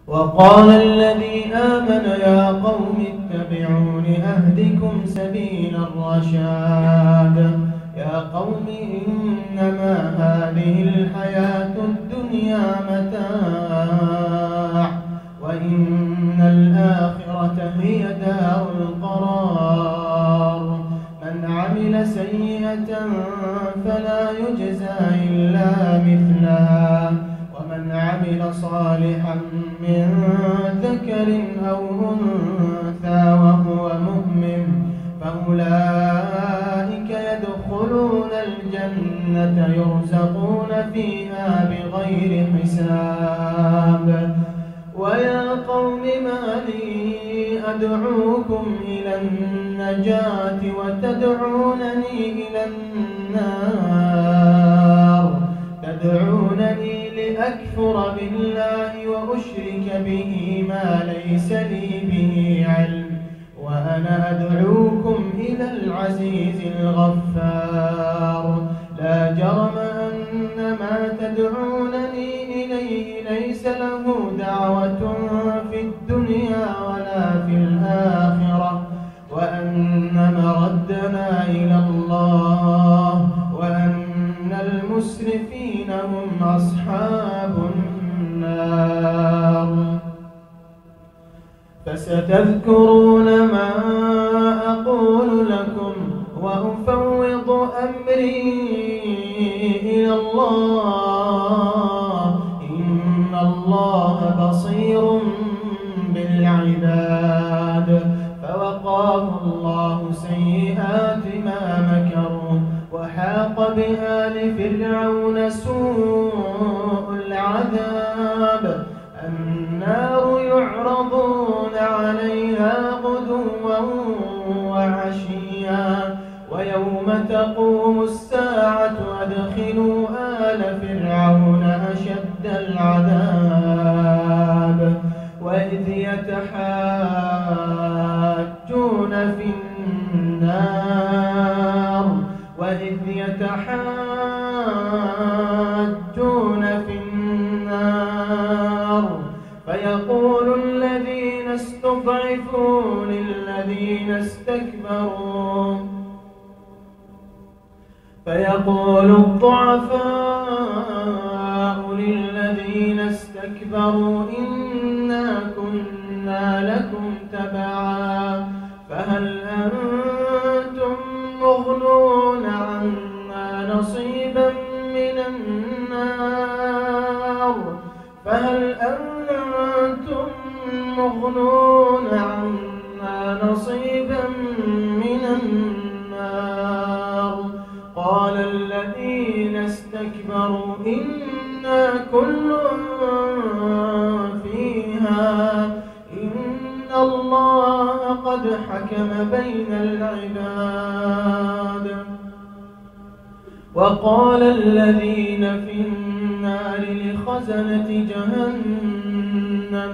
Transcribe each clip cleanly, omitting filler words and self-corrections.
وقال الذي آمن يا قوم اتبعون أهدكم سبيل الرشاد يا قوم إنما هذه الحياة الدنيا متاع وإن الآخرة هي دار القرار من عمل سيئة فلا يجزى إلا مثلها ومن عمل صالحا من ذكر أو أنثى وهو مؤمن فأولئك يدخلون الجنة يرزقون فيها بغير حساب ويا قوم ما لي أدعوكم إلى النجاة وتدعونني إلى النار تدعونني لأكفر بالله وأشرك به ما ليس لي به علم وأنا أدعوكم إلى العزيز الغفار لا جرم أن ما تدعونني إليه ليس له دعوة في الدنيا ولا في الآخرة وأن مردنا إلى الله وأن المسرفين هم أصحاب النار فستذكرون ما أقول لكم وأفوض أمري إلى الله إن الله بصير بالعباد فوقاه الله سيئات ما مكروا وحاق بآل فرعون سوء العذاب النار يعرضون عليها غدوا وعشيا ويوم تقوم الساعة أدخلوا آل فرعون أشد العذاب وإذ يتحاجون في النار فيقول الذين استضعفوا للذين استكبروا فيقول الضعفاء للذين استكبروا إنا كنا لكم تبعا فهل أنتم مغنون عنا نصيبا من النار فهل أنتم مغنون عنا نصيبا من النار قال الذين استكبروا إنا كل فيها إن الله قد حكم بين العباد وقال الذين في النار لخزنة جهنم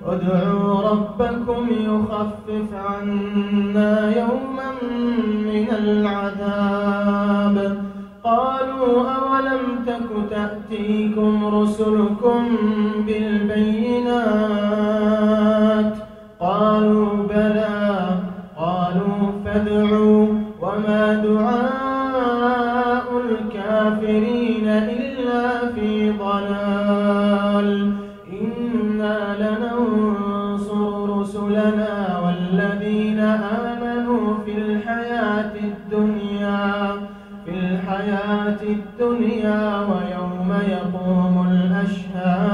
ادعوا ربكم يخفف عنا يوما من العذاب قالوا أولم تك تأتيكم رسلكم بالبينات قالوا بلى قالوا فادعوا وما دعاء الكافرين إلا في ضلال إنا لننصر رسلنا والذين آمنوا في الحياة الدنيا ويوم يقوم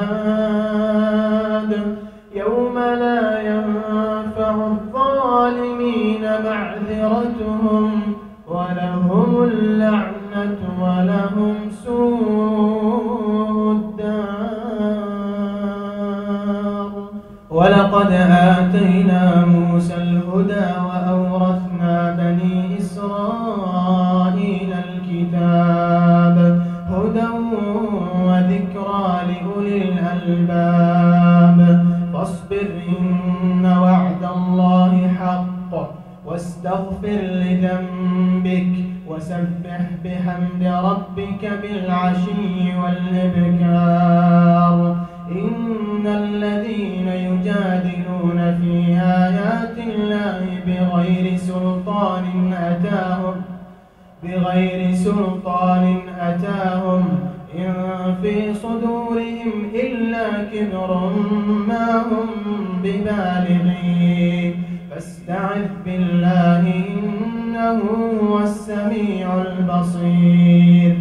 الأشهاد يوم لا ينفع الظالمين معذرتهم ولهم اللعنة ولهم سوء الدار ولقد آتينا موسى الهدى وأورثنا بني إسرائيل الكتاب هدى وذكرى لأولي الألباب فاصبر إن وعد الله حق واستغفر لذنبك وسبح بحمد ربك بالعشي والإبكار إن الذين الذين يجادلون في آيات الله بغير سلطان أتاهم إن في صدورهم إلا كبر ما هم ببالغين فاستعذ بالله إنه هو السميع البصير.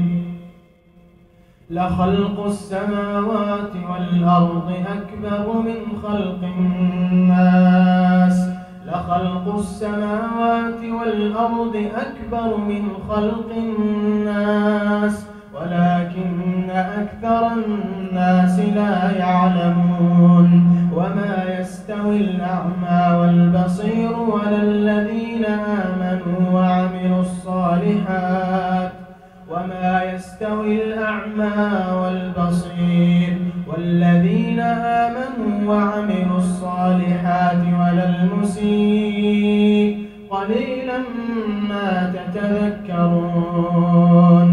لخلق السماوات والأرض أكبر من خلق الناس لخلق السماوات والأرض أكبر من خلق الناس ولكن أكثر الناس لا يعلمون. وما يستوي الأعمى والبصير ولا الذين آمنوا وعملوا الصالحات وما يستوي الأعمى والبصير والذين آمنوا وعملوا الصالحات ولا المسيء قليلا ما تتذكرون.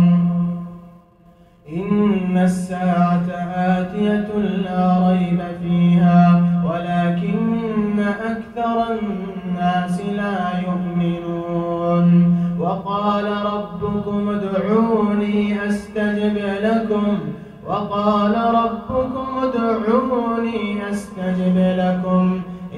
إن الساعة آتية لا ريب فيها ولكن أكثر الناس لا يؤمنون. وقال ربكم ادعوني أستجب لكم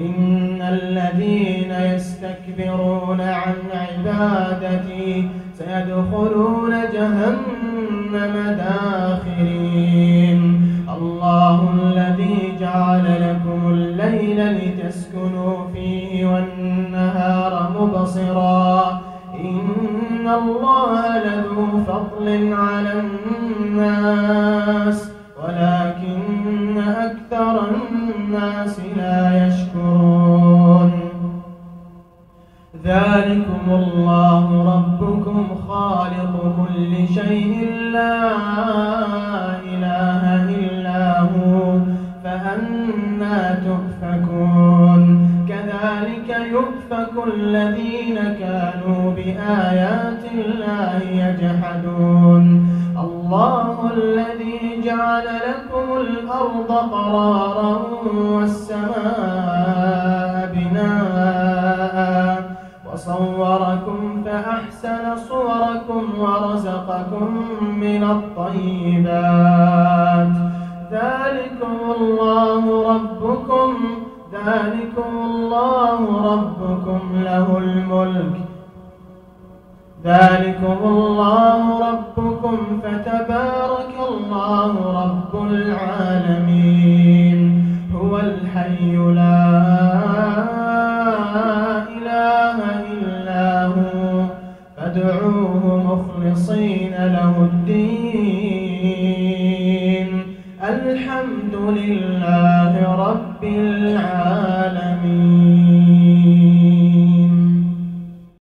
إن الذين يستكبرون عن عبادتي سيدخلون جهنم داخرين. الله الذي جعل لكم الليل لتسكنوا فيه والنهار مبصرا إن الله لذو فضل على الناس ولكن أكثر الناس لا يشكرون. ذلكم الله ربكم خالق كل شيء لا إله إلا هو فأنى تؤفكون. كذلك يؤفك الذين كانوا بآيات الله يجحدون. الله الذي جعل لكم الأرض قرارا والسماء بناء وصوركم فأحسن صوركم ورزقكم من الطيبات. ذلكم الله ربكم له الملك. ذلكم الله ربكم فتبارك الله رب العالمين. هو الحي لا إله إلا هو فادعوه مخلصين له الدين. الحمد لله رب العالمين.